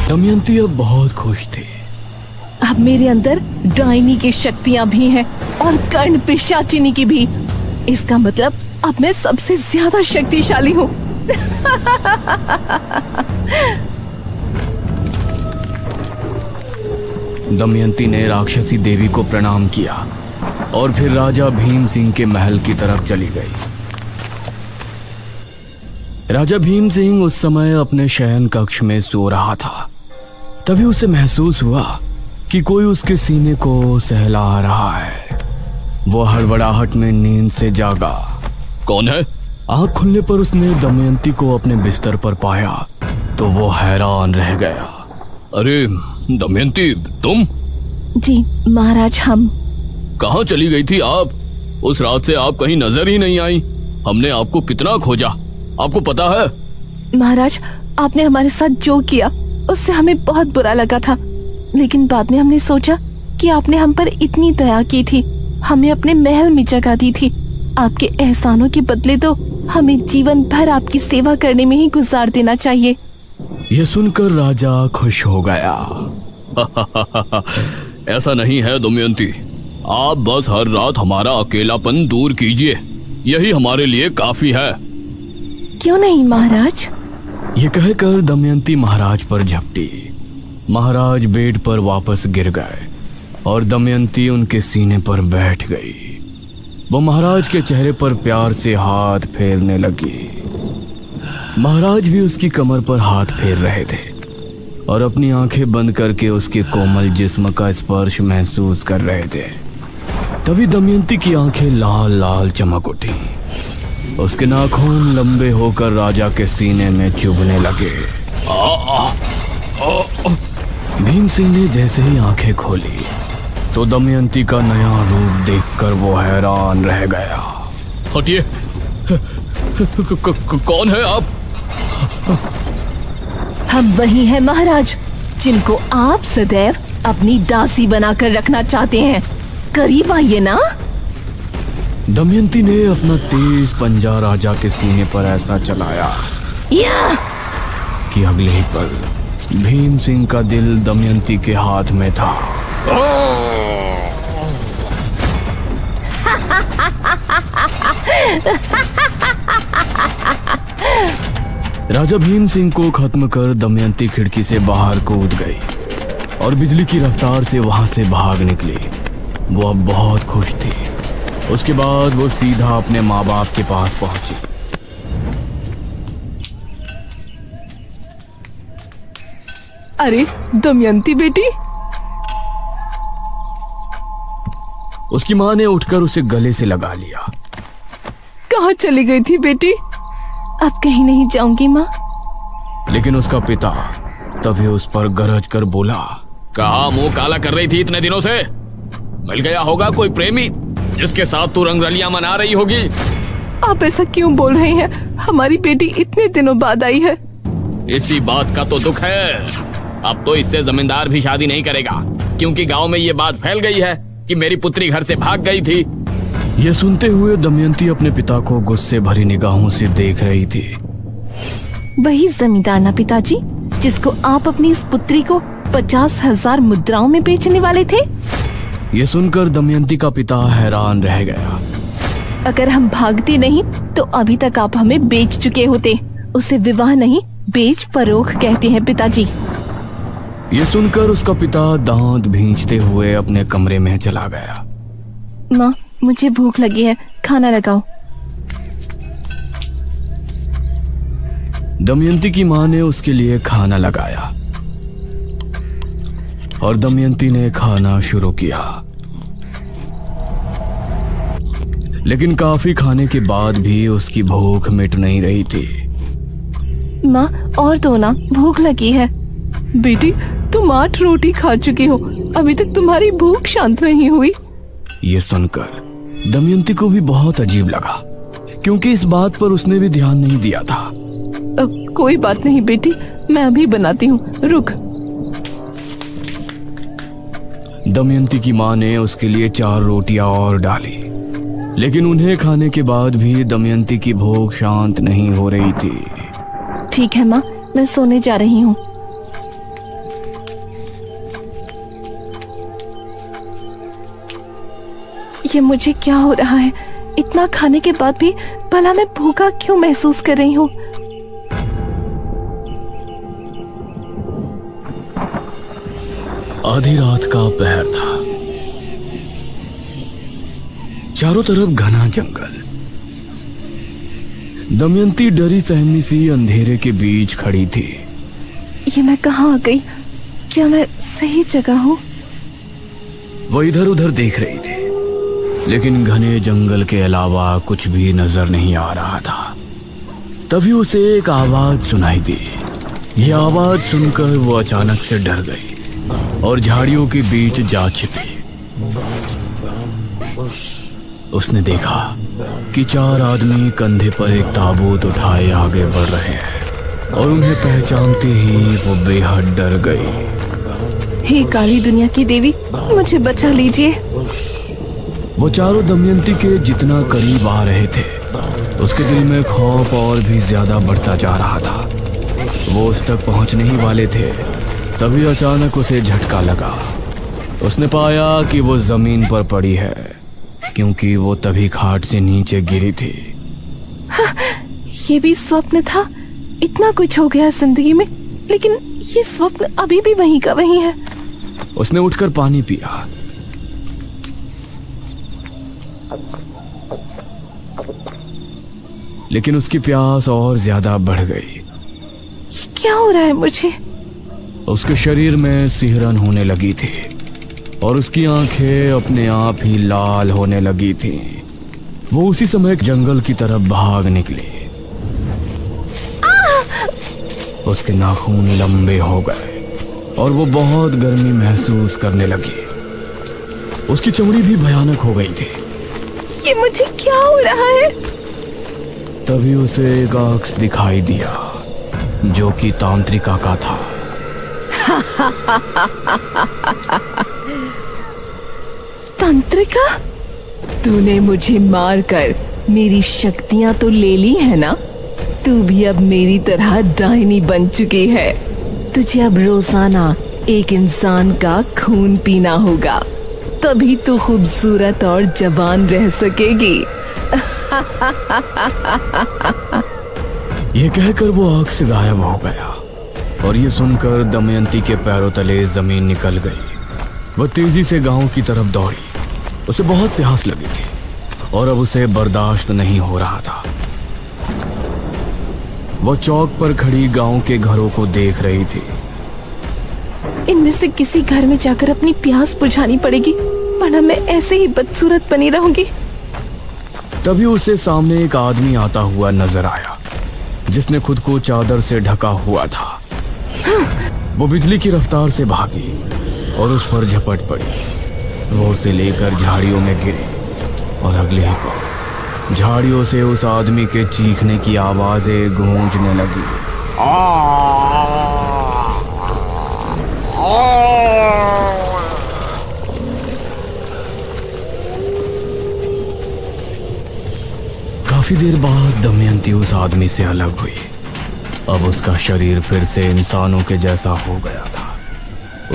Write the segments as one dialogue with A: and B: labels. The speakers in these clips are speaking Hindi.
A: दमयंती अब बहुत खुश थी।
B: अब मेरे अंदर डायनी की शक्तियां भी हैं और कर्ण पिशाचिनी की भी। इसका मतलब अब मैं सबसे ज्यादा शक्तिशाली हूँ।
A: दमयंती ने राक्षसी देवी को प्रणाम किया और फिर राजा भीम सिंह के महल की तरफ चली गई। राजा भीम सिंह उस समय अपने शयन कक्ष में सो रहा था। तभी उसे महसूस हुआ कि कोई उसके सीने को सहला रहा है। वो हड़बड़ाहट में नींद से जागा। कौन है? आंख खुलने पर उसने दमयंती को अपने बिस्तर पर पाया तो वो हैरान रह गया। अरे दमयंती, तुम?
B: जी महाराज, हम।
A: कहाँ चली गई थी आप? उस रात से आप कहीं नजर ही नहीं आई। हमने आपको कितना खोजा, आपको पता है?
B: महाराज, आपने हमारे साथ जो किया उससे हमें बहुत बुरा लगा था, लेकिन बाद में हमने सोचा कि आपने हम पर इतनी दया की थी, हमें अपने महल में जगह दी थी। आपके एहसानों के बदले तो हमें जीवन भर आपकी सेवा करने में ही गुजार देना चाहिए।
A: यह सुनकर राजा खुश हो गया। ऐसा नहीं है दमयंती, आप बस हर रात हमारा अकेलापन दूर कीजिए, यही हमारे लिए काफी है।
B: क्यों नहीं महाराज?
A: ये कहकर दमयंती महाराज पर झपटी। महाराज बेड पर वापस गिर गए और दमयंती उनके सीने पर बैठ गई। वो महाराज के चेहरे पर प्यार से हाथ फेरने लगी। महाराज भी उसकी कमर पर हाथ फेर रहे थे और अपनी आंखें बंद करके उसके कोमल जिस्म का स्पर्श महसूस कर रहे थे। तभी दमयंती की आंखें लाल लाल चमक उठी। उसके नाखून लंबे होकर राजा के सीने में चुभने लगे। भीम सिंह ने जैसे ही आंखें खोली तो दमयंती का नया रूप देखकर वो हैरान रह गया। हटिए, कौन है आप?
B: हम वही हैं महाराज, जिनको आप सदैव अपनी दासी बनाकर रखना चाहते हैं। करीब आइए ना।
A: दमयंती ने अपना तेज पंजा राजा के सीने पर ऐसा चलाया कि अगले ही पल भीम सिंह का दिल दमयंती के हाथ में था। राजा भीम सिंह को खत्म कर दमयंती खिड़की से बाहर कूद गई और बिजली की रफ्तार से वहां से भाग निकली। वो अब बहुत खुश थी। उसके बाद वो सीधा अपने माँ बाप के पास पहुंची।
B: अरे दमयंती बेटी।
A: उसकी माँ ने उठकर उसे गले से लगा लिया।
B: कहाँ चली गई थी बेटी? अब कहीं नहीं जाऊंगी माँ।
A: लेकिन उसका पिता तभी उस पर गरज कर बोला। कहाँ मुंह काला कर रही थी इतने दिनों से? मिल गया होगा कोई प्रेमी जिसके साथ तू रंगरलियां मना रही होगी।
B: आप ऐसा क्यों बोल रहे हैं? हमारी बेटी इतने दिनों बाद आई है।
A: इसी बात का तो दुख है। अब तो इससे जमींदार भी शादी नहीं करेगा, क्योंकि गांव में ये बात फैल गई है कि मेरी पुत्री घर से भाग गई थी। यह सुनते हुए दमयंती अपने पिता को गुस्से भरी निगाहों से देख रही थी।
B: वही जमींदार ना पिताजी, जिसको आप अपनी इस पुत्री को 50,000 मुद्राओं में बेचने वाले थे?
A: ये सुनकर दमयंती का पिता हैरान रह गया।
B: अगर हम भागते नहीं तो अभी तक आप हमें बेच चुके होते। उसे विवाह नहीं, बेच फरोख कहते हैं पिताजी।
A: ये सुनकर उसका पिता दांत भींचते हुए अपने कमरे में चला गया।
B: माँ, मुझे भूख लगी है, खाना लगाओ।
A: दमयंती की माँ ने उसके लिए खाना लगाया और दमयंती ने खाना शुरू किया। लेकिन काफी खाने के बाद भी उसकी भूख मिट नहीं रही थी।
B: माँ, और दो ना, भूख लगी है। बेटी, तुम 8 रोटी खा चुकी हो, अभी तक तुम्हारी भूख शांत नहीं हुई।
A: ये सुनकर दमयंती को भी बहुत अजीब लगा, क्योंकि इस बात पर उसने भी ध्यान नहीं दिया था।
B: कोई बात नहीं बेटी, मैं अभी बनाती हूँ, रुक।
A: दमयंती की माँ ने उसके लिए 4 रोटियां और डाली, लेकिन उन्हें खाने के बाद भी दमयंती की भूख शांत नहीं हो रही थी।
B: ठीक है माँ, मैं सोने जा रही हूँ। ये मुझे क्या हो रहा है? इतना खाने के बाद भी भला मैं भूखा क्यों महसूस कर रही हूँ?
A: आधी रात का पहर था। चारों तरफ घना जंगल। दमयंती डरी सहमी सी अंधेरे के बीच खड़ी थी।
B: ये मैं कहाँ आ गई? क्या मैं सही जगह हूँ?
A: वो इधर उधर देख रही थी, लेकिन घने जंगल के अलावा कुछ भी नजर नहीं आ रहा था। तभी उसे एक आवाज सुनाई दी। यह आवाज सुनकर वो अचानक से डर गई और झाड़ियों के बीच जा छिपी। उसने देखा कि 4 आदमी कंधे पर एक ताबूत उठाए आगे बढ़ रहे हैं और उन्हें पहचानते ही वो बेहद डर गई।
B: हे काली दुनिया की देवी, मुझे बचा लीजिए।
A: वो चारों दमयंती के जितना करीब आ रहे थे, उसके दिल में खौफ और भी ज्यादा बढ़ता जा रहा था। वो उस तक पहुंचने ही वाले थे, तभी अचानक उसे झटका लगा। उसने पाया कि वो जमीन पर पड़ी है, क्योंकि वो तभी खाट से नीचे गिरी थी।
B: ये भी स्वप्न था? इतना कुछ हो गया जिंदगी में, लेकिन ये स्वप्न अभी भी वहीं का वहीं है।
A: उसने उठकर पानी पिया। लेकिन उसकी प्यास और ज्यादा बढ़ गई।
B: क्या हो रहा है मुझे?
A: उसके शरीर में सिहरन होने लगी थी और उसकी आंखें अपने आप ही लाल होने लगी थी। वो उसी समय जंगल की तरफ भाग निकली। उसके नाखून लंबे हो गए और वो बहुत गर्मी महसूस करने लगी। उसकी चमड़ी भी भयानक हो गई थी।
B: ये मुझे क्या हो रहा है?
A: तभी उसे एक अक्स दिखाई दिया, जो कि तांत्रिका का था।
B: तांत्रिका?
C: तूने मुझे मारकर मेरी शक्तियां तो ले ली है ना? तू भी अब मेरी तरह डायनी बन चुकी है। तुझे अब रोजाना एक इंसान का खून पीना होगा, तभी तू खूबसूरत और जवान रह सकेगी।
A: यह कहकर वो आग से गायब हो गया और ये सुनकर दमयंती के पैरों तले जमीन निकल गई। वह तेजी से गांव की तरफ दौड़ी। उसे बहुत प्यास लगी थी और अब उसे बर्दाश्त नहीं हो रहा था। वह चौक पर खड़ी गांव के घरों को देख रही थी।
B: इनमें से किसी घर में जाकर अपनी प्यास बुझानी पड़ेगी, वरना मैं ऐसे ही बदसूरत बनी रहूंगी।
A: तभी उसे सामने एक आदमी आता हुआ नजर आया, जिसने खुद को चादर से ढका हुआ था। वो बिजली की रफ्तार से भागी और उस पर झपट पड़ी। वो उसे लेकर झाड़ियों में गिरी और अगले ही पल झाड़ियों से उस आदमी के चीखने की आवाजें गूंजने लगी। काफी देर बाद दमयंती उस आदमी से अलग हुई। अब उसका शरीर फिर से इंसानों के जैसा हो गया था।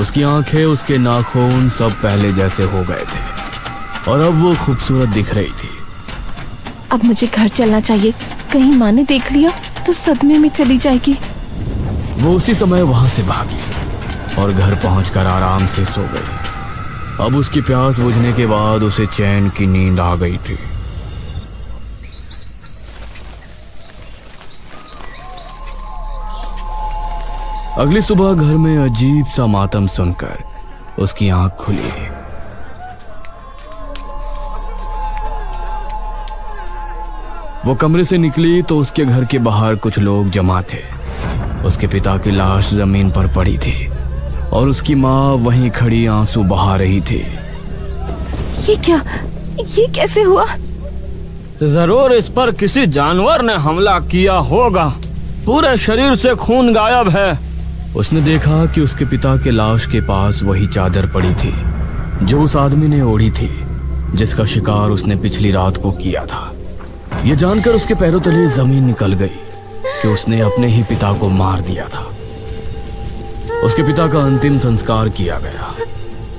A: उसकी आंखें, उसके नाखून सब पहले जैसे हो गए थे और अब वो खूबसूरत दिख रही थी।
B: अब मुझे घर चलना चाहिए, कहीं माँ ने देख लिया तो सदमे में चली जाएगी।
A: वो उसी समय वहां से भागी और घर पहुंचकर आराम से सो गई। अब उसकी प्यास बुझने के बाद उसे चैन की नींद आ गई थी। अगली सुबह घर में अजीब सा मातम सुनकर उसकी आंख खुली। वो कमरे से निकली तो उसके घर के बाहर कुछ लोग जमा थे। उसके पिता की लाश जमीन पर पड़ी थी और उसकी माँ वहीं खड़ी आंसू बहा रही थी।
B: ये क्या? ये कैसे हुआ?
D: जरूर इस पर किसी जानवर ने हमला किया होगा। पूरे शरीर से खून गायब है।
A: उसने देखा कि उसके पिता के लाश के पास वही चादर पड़ी थी जो उस आदमी ने ओढ़ी थी, जिसका शिकार उसने पिछली रात को किया था। यह जानकर उसके पैरों तले जमीन निकल गई कि उसने अपने ही पिता को मार दिया था। उसके पिता का अंतिम संस्कार किया गया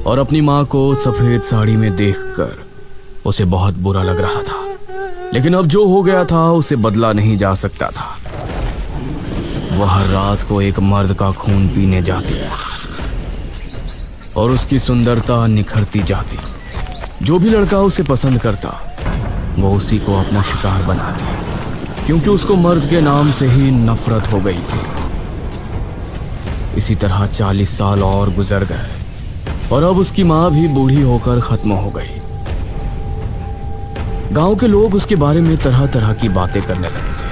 A: और अपनी माँ को सफेद साड़ी में देखकर उसे बहुत बुरा लग रहा था, लेकिन अब जो हो गया था उसे बदला नहीं जा सकता था। वह हर रात को एक मर्द का खून पीने जाती और उसकी सुंदरता निखरती जाती। जो भी लड़का उसे पसंद करता वो उसी को अपना शिकार बनाती, क्योंकि उसको मर्द के नाम से ही नफरत हो गई थी। इसी तरह 40 साल और गुजर गए और अब उसकी माँ भी बूढ़ी होकर खत्म हो गई। गांव के लोग उसके बारे में तरह तरह की बातें करने लगे थे,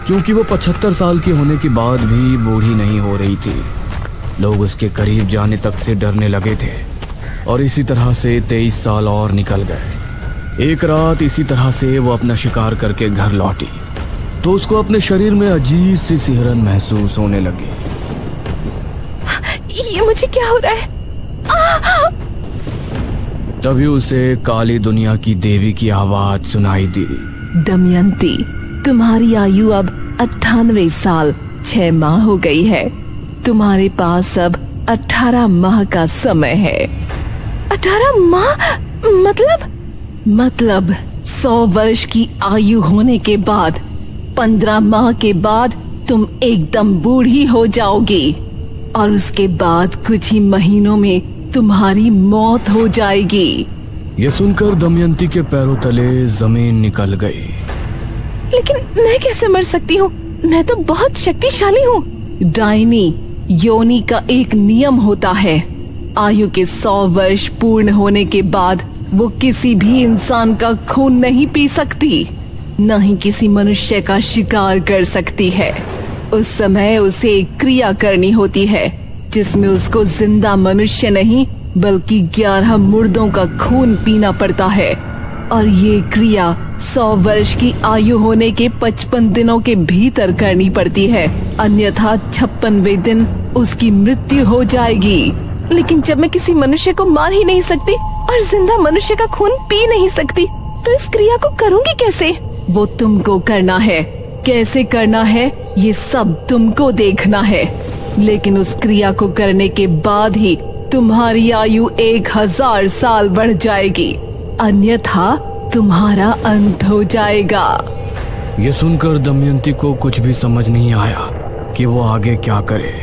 A: क्योंकि वो 75 साल की होने के बाद भी बूढ़ी नहीं हो रही थी। लोग उसके करीब जाने तक से डरने लगे थे और इसी तरह से 23 साल और निकल गए। एक रात इसी तरह से वो अपना शिकार करके घर लौटी तो उसको अपने शरीर में अजीब सी सिहरन महसूस होने लगी।
B: ये मुझे क्या हो रहा है?
A: तभी उसे काली दुनिया की देवी की आवाज सुनाई दी।
C: दमयंती, तुम्हारी आयु अब 98 साल 6 माह हो गई है। तुम्हारे पास अब 18 माह का समय है।
B: 18 माह?
C: मतलब 100 वर्ष की आयु होने के बाद 15 माह के बाद तुम एकदम बूढ़ी हो जाओगी और उसके बाद कुछ ही महीनों में तुम्हारी मौत हो जाएगी।
A: ये सुनकर दमयंती के पैरों तले जमीन निकल गई।
B: लेकिन मैं कैसे मर सकती हूँ? मैं तो बहुत शक्तिशाली हूँ।
C: डायनी योनि का एक नियम होता है। आयु के 100 वर्ष पूर्ण होने के बाद वो किसी भी इंसान का खून नहीं पी सकती, न ही किसी मनुष्य का शिकार कर सकती है। उस समय उसे एक क्रिया करनी होती है जिसमें उसको जिंदा मनुष्य नहीं बल्कि 11 मुर्दों का खून पीना पड़ता है, और ये क्रिया 100 वर्ष की आयु होने के 55 दिनों के भीतर करनी पड़ती है, अन्यथा 56वें दिन उसकी मृत्यु हो जाएगी।
B: लेकिन जब मैं किसी मनुष्य को मार ही नहीं सकती और जिंदा मनुष्य का खून पी नहीं सकती तो इस क्रिया को करूंगी कैसे?
C: वो तुमको करना है। कैसे करना है ये सब तुमको देखना है, लेकिन उस क्रिया को करने के बाद ही तुम्हारी आयु 1000 साल बढ़ जाएगी, अन्यथा तुम्हारा अंत हो जाएगा।
A: ये सुनकर दमयंती को कुछ भी समझ नहीं आया कि वो आगे क्या करे।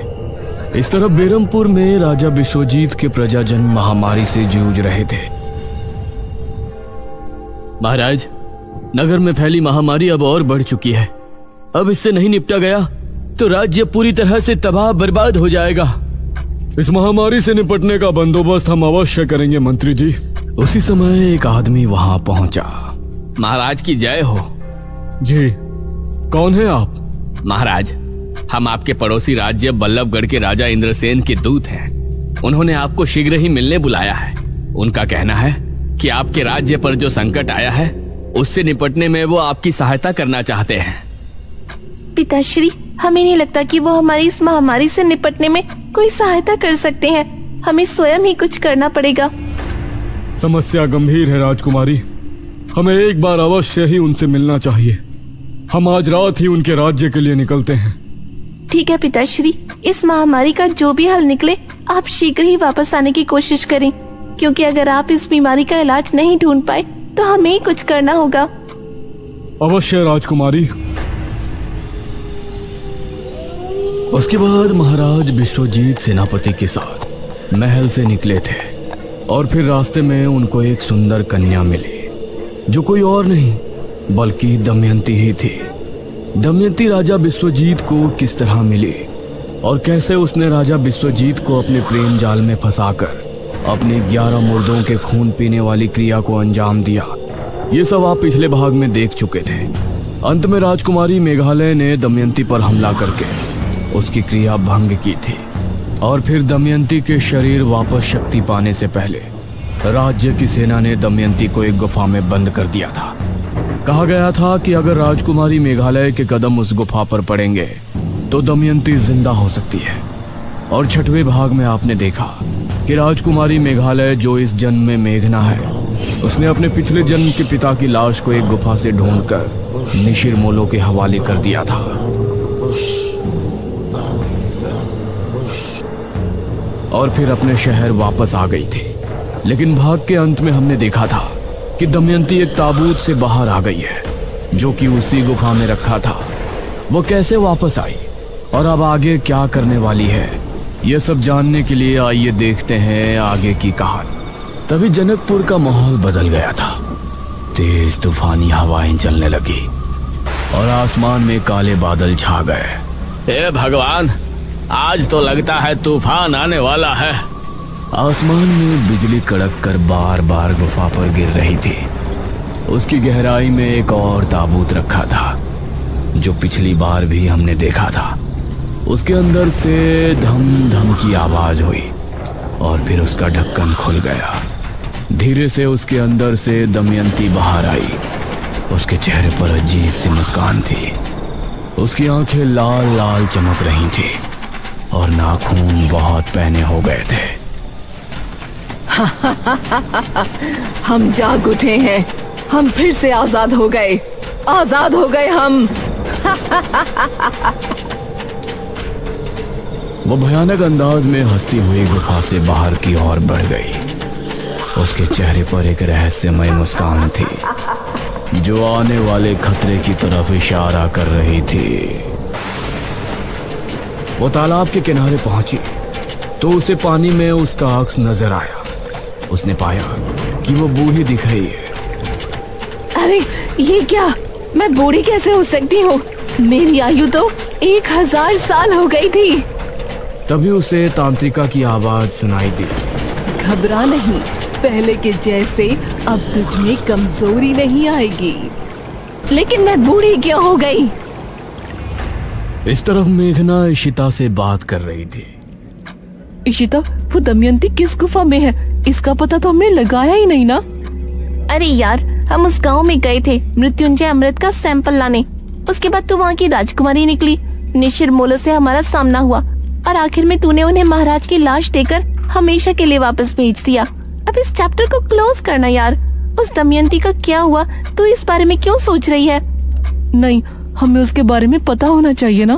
A: इस तरह बेरमपुर में राजा विश्वजीत के प्रजाजन महामारी से जूझ रहे थे। महाराज, नगर में फैली महामारी अब और बढ़ चुकी है। अब इससे नहीं निपटा गया तो राज्य पूरी तरह से तबाह बर्बाद हो जाएगा।
D: इस महामारी से निपटने का बंदोबस्त हम अवश्य करेंगे मंत्री जी।
A: उसी समय एक आदमी वहां पहुंचा।
E: महाराज की जय हो।
D: जी, कौन है आप?
E: महाराज, हम आपके पड़ोसी राज्य बल्लभगढ़ के राजा इंद्रसेन के दूत हैं। उन्होंने आपको शीघ्र ही मिलने बुलाया है। उनका कहना है कि आपके राज्य पर जो संकट आया है उससे निपटने में वो आपकी सहायता करना चाहते हैं।
B: पिताश्री, हमें नहीं लगता कि वो हमारी इस महामारी से निपटने में कोई सहायता कर सकते हैं। हमें स्वयं ही कुछ करना पड़ेगा।
D: समस्या गंभीर है राजकुमारी, हमें एक बार अवश्य ही उनसे मिलना चाहिए। हम आज रात ही उनके राज्य के लिए निकलते हैं।
B: ठीक है पिताश्री, इस महामारी का जो भी हल निकले आप शीघ्र ही वापस आने की कोशिश करें, क्योंकि अगर आप इस बीमारी का इलाज नहीं ढूंढ पाए तो हमें ही कुछ करना होगा।
D: अवश्य राजकुमारी।
A: उसके बाद महाराज विश्वजीत सेनापति के साथ महल से निकले थे और फिर रास्ते में उनको एक सुंदर कन्या मिली, जो कोई और नहीं बल्कि दमयंती ही थी। दमयंती राजा विश्वजीत को किस तरह मिली और कैसे उसने राजा विश्वजीत को अपने प्रेम जाल में फंसाकर अपने 11 मुर्दों के खून पीने वाली क्रिया को अंजाम दिया, ये सब आप पिछले भाग में देख चुके थे। अंत में राजकुमारी मेघालय ने दमयंती पर हमला करके उसकी क्रिया भंग की थी और फिर दमयंती के शरीर वापस शक्ति पाने से पहले राज्य की सेना ने दमयंती को एक गुफा में बंद कर दिया था। कहा गया था कि अगर राजकुमारी मेघालय के कदम उस गुफा पर पड़ेंगे तो दमयंती जिंदा हो सकती है। और 6वें भाग में आपने देखा कि राजकुमारी मेघालय, जो इस जन्म में मेघना है, उसने अपने पिछले जन्म के पिता की लाश को एक गुफा से ढूंढकर निशिर मोलो के हवाले कर दिया था। और फिर अपने शहर वापस आ गई थी। लेकिन भाग के अंत में हमने देखा था कि दमयंती एक ताबूत से बाहर आ गई है जो कि उसी गुफा में रखा था। वो कैसे वापस आई और अब आगे क्या करने वाली है, ये सब जानने के लिए आइए देखते हैं आगे की कहानी। तभी जनकपुर का माहौल बदल गया था। तेज तूफानी हवाएं चलने लगी और आसमान में काले बादल छा गए।
E: हे भगवान, आज तो लगता है तूफान आने वाला है।
A: आसमान में बिजली कड़क कर बार बार गुफा पर गिर रही थी। उसकी गहराई में एक और ताबूत रखा था जो पिछली बार भी हमने देखा था। उसके अंदर से धम धम की आवाज हुई और फिर उसका ढक्कन खुल गया। धीरे से उसके अंदर से दमयंती बाहर आई। उसके चेहरे पर अजीब सी मुस्कान थी। उसकी आंखें लाल लाल चमक रही थी और नाखून बहुत पैने हो गए थे।
C: हम जाग उठे हैं, हम फिर से आजाद हो गए, आजाद हो गए हम।
A: वो भयानक अंदाज में हंसती हुई गुफा से बाहर की ओर बढ़ गई। उसके चेहरे पर एक रहस्यमय मुस्कान थी जो आने वाले खतरे की तरफ इशारा कर रही थी। वो तालाब के किनारे पहुंची तो उसे पानी में उसका अक्स नजर आया। उसने पाया कि वो बूढ़ी दिख रही है।
B: अरे ये क्या, मैं बूढ़ी कैसे हो सकती हूँ? मेरी आयु तो 1000 साल हो गई थी।
A: तभी उसे तांत्रिका की आवाज सुनाई दी।
C: घबरा नहीं, पहले के जैसे अब तुझ में कमजोरी नहीं आएगी।
B: लेकिन मैं बूढ़ी क्यों हो गई?
A: इस तरफ मेघना इशिता से बात कर रही थी।
B: इशिता, वो दमयंती किस गुफा में है? इसका पता तो हमने लगाया ही नहीं ना। अरे यार, हम उस गांव में गए थे मृत्युंजय अमृत का सैंपल लाने। उसके बाद तू वहाँ की राजकुमारी निकली। निशिर मोलो से हमारा सामना हुआ और आखिर में तूने उन्हें महाराज की लाश देकर हमेशा के लिए वापस भेज दिया। अब इस चैप्टर को क्लोज करना यार। उस दमयंती का क्या हुआ? तू इस बारे में क्यों सोच रही है?
C: नहीं, हमें उसके बारे में पता होना चाहिए ना।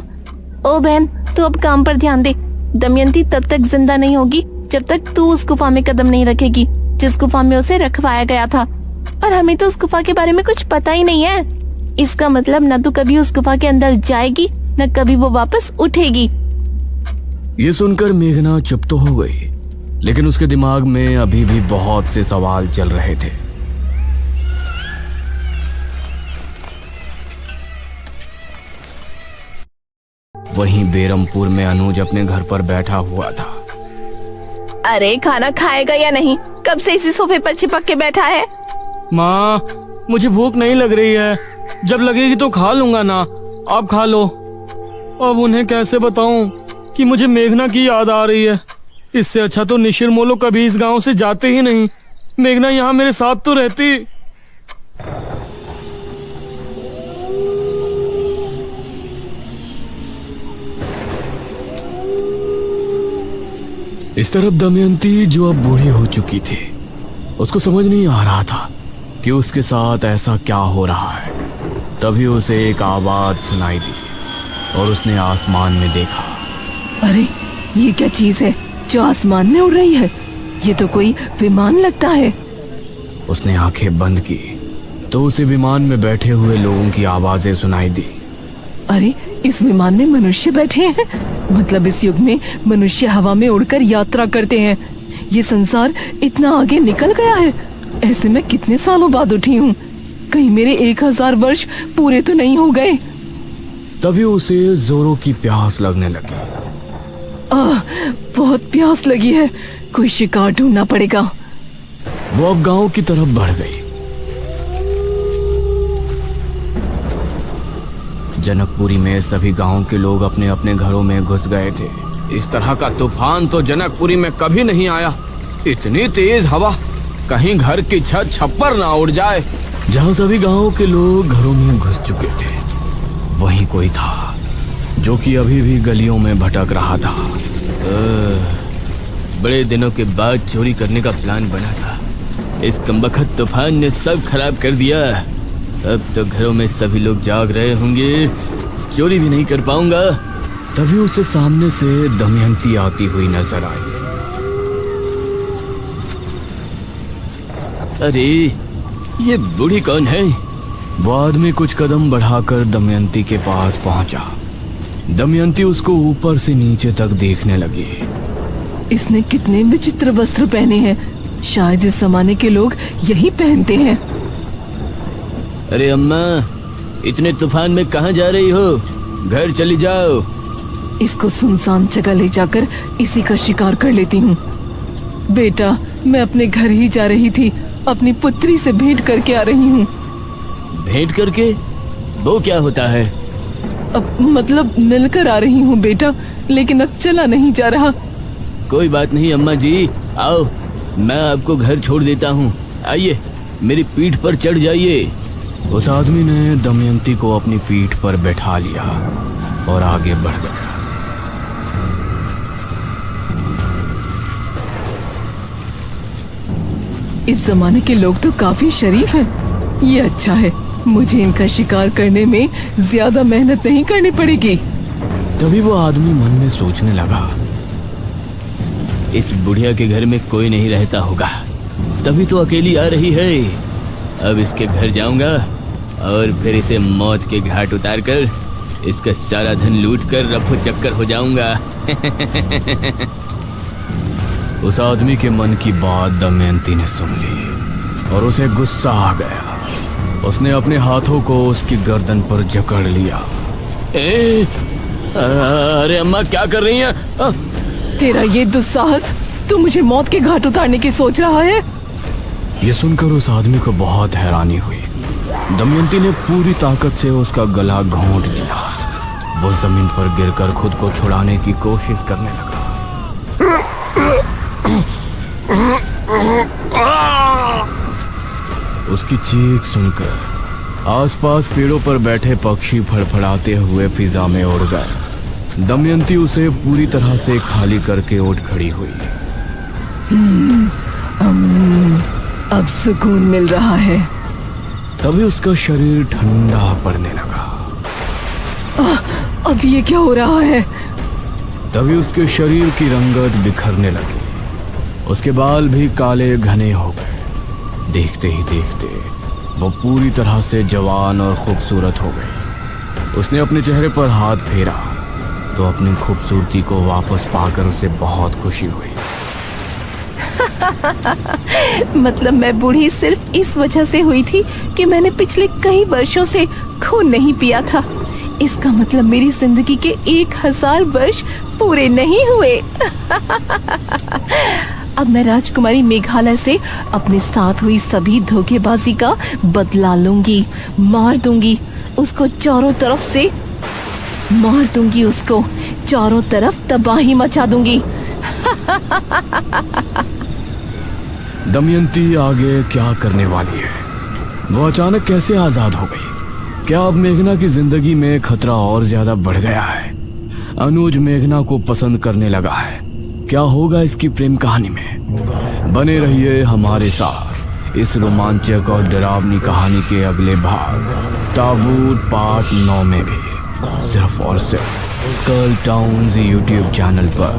B: ओ बहन, तू अब काम पर ध्यान दे। दमयंती तब तक जिंदा नहीं होगी जब तक तू उस गुफा में कदम नहीं रखेगी जिस गुफा में उसे रखवाया गया था। और हमें तो उस गुफा के बारे में कुछ पता ही नहीं है। इसका मतलब न तू कभी उस गुफा के अंदर जाएगी न कभी वो वापस उठेगी।
A: ये सुनकर मेघना चुप तो हो गई, लेकिन उसके दिमाग में अभी भी बहुत से सवाल चल रहे थे। वहीं बेरमपुर में अनुज अपने घर पर बैठा हुआ था।
B: अरे खाना खाएगा या नहीं? कब से इसी सोफे पर चिपक के बैठा है?
D: माँ, मुझे भूख नहीं लग रही है। जब लगेगी तो खा लूंगा ना, आप खा लो। अब उन्हें कैसे बताऊं कि मुझे मेघना की याद आ रही है। इससे अच्छा तो निशिर मोलो कभी इस गांव से जाते ही नहीं। मेघना यहाँ मेरे साथ तो रहती।
A: इस तरफ दमयंती जो अब बूढ़ी हो चुकी थी, उसको समझ नहीं आ रहा था कि उसके साथ ऐसा क्या हो रहा है। तभी उसे एक आवाज सुनाई दी और उसने आसमान में देखा।
C: अरे ये क्या चीज है जो आसमान में उड़ रही है? ये तो कोई विमान लगता है।
A: उसने आंखें बंद की तो उसे विमान में बैठे हुए लोगों की आवाजें सुनाई दी।
C: अरे इस विमान में मनुष्य बैठे हैं। मतलब इस युग में मनुष्य हवा में उड़कर यात्रा करते हैं। ये संसार इतना आगे निकल गया है। ऐसे में कितने सालों बाद उठी हूँ। कहीं मेरे 1000 वर्ष पूरे तो नहीं हो गए।
A: तभी उसे जोरों की प्यास लगने लगी।
C: बहुत प्यास लगी है। कोई शिकार ढूंढना पड़ेगा।
A: वो अब गांव की तरफ बढ़ गई। जनकपुरी में सभी गांव के लोग अपने अपने घरों में घुस गए थे।
E: इस तरह का तूफान तो जनकपुरी में कभी नहीं आया। इतनी तेज हवा, कहीं घर की छत छप्पर ना उड़ जाए।
A: जहां सभी गांव के लोग घरों में घुस चुके थे, वहीं कोई था जो कि अभी भी गलियों में भटक रहा था।
E: बड़े दिनों के बाद चोरी करने का प्लान बना था। इस कमबख्त तूफान ने सब खराब कर दिया। अब तो घरों में सभी लोग जाग रहे होंगे, चोरी भी नहीं कर पाऊंगा।
A: तभी उसे सामने से दमयंती आती हुई नजर आई।
E: अरे ये बूढ़ी कौन है?
A: वो आदमी कुछ कदम बढ़ाकर दमयंती के पास पहुंचा। दमयंती उसको ऊपर से नीचे तक देखने लगी।
C: इसने कितने विचित्र वस्त्र पहने हैं। शायद इस जमाने के लोग यही पहनते हैं।
E: अरे अम्मा, इतने तूफान में कहाँ जा रही हो? घर चली जाओ।
C: इसको सुनसान जगह ले जाकर इसी का शिकार कर लेती हूँ। बेटा, मैं अपने घर ही जा रही थी, अपनी पुत्री से भेंट करके आ रही हूँ।
E: भेंट करके? वो क्या होता है?
C: अब मतलब मिलकर आ रही हूँ बेटा, लेकिन अब चला नहीं जा रहा।
E: कोई बात नहीं अम्मा जी, आओ, मैं आपको घर छोड़ देता हूँ। आइए, मेरी पीठ पर चढ़ जाइए।
A: उस आदमी ने दमयंती को अपनी पीठ पर बैठा लिया और आगे बढ़ गया।
C: इस जमाने के लोग तो काफी शरीफ हैं। ये अच्छा है, मुझे इनका शिकार करने में ज्यादा मेहनत नहीं करनी पड़ेगी।
A: तभी वो आदमी मन में सोचने लगा,
E: इस बुढ़िया के घर में कोई नहीं रहता होगा, तभी तो अकेली आ रही है। अब इसके घर जाऊंगा और फिर इसे मौत के घाट उतार कर इसका सारा धन लूट कर रफू चक्कर हो जाऊंगा।
A: उस आदमी के मन की बात दमयंती ने सुन ली और उसे गुस्सा आ गया। उसने अपने हाथों को उसकी गर्दन पर जकड़ लिया।
E: अरे अम्मा, क्या कर रही हैं?
C: तेरा ये दुस्साहस, तू मुझे मौत के घाट उतारने की सोच रहा है?
A: ये सुनकर उस आदमी को बहुत हैरानी हुई। दमयंती ने पूरी ताकत से उसका गला घोंट लिया। वो जमीन पर गिरकर खुद को छुड़ाने की कोशिश करने लगा। उसकी चीख सुनकर आसपास पेड़ों पर बैठे पक्षी फड़फड़ाते हुए फिजा में उड़ गए। दमयंती उसे पूरी तरह से खाली करके उठ खड़ी हुई।
C: अब सुकून मिल रहा है।
A: तभी उसका शरीर ठंडा पड़ने लगा।
C: अब ये क्या हो रहा है?
A: तभी उसके शरीर की रंगत बिखरने लगी। उसके बाल भी काले घने हो गए। देखते ही देखते वो पूरी तरह से जवान और खूबसूरत हो गई। उसने अपने चेहरे पर हाथ फेरा तो अपनी खूबसूरती को वापस पाकर उसे बहुत खुशी हुई।
B: मतलब मैं बूढ़ी सिर्फ इस वजह से हुई थी कि मैंने पिछले कई वर्षों से खून नहीं पिया था। इसका मतलब मेरी जिंदगी के 1000 वर्ष पूरे नहीं हुए। अब मैं राजकुमारी मेघालय से अपने साथ हुई सभी धोखेबाजी का बदला लूंगी। मार दूंगी उसको चारों तरफ से, मार दूंगी उसको चारों तरफ, तबाही मचा दूंगी।
A: दमयंती आगे क्या करने वाली है? वो अचानक कैसे आजाद हो गई? क्या अब मेघना की जिंदगी में खतरा और ज्यादा बढ़ गया है? अनुज मेघना को पसंद करने लगा है। क्या होगा इसकी प्रेम कहानी में? बने रहिए हमारे साथ इस रोमांचक और डरावनी कहानी के अगले भाग ताबूत पार्ट 9 में भी, सिर्फ और सिर्फ स्कल टाउन्स यूट्यूब चैनल पर।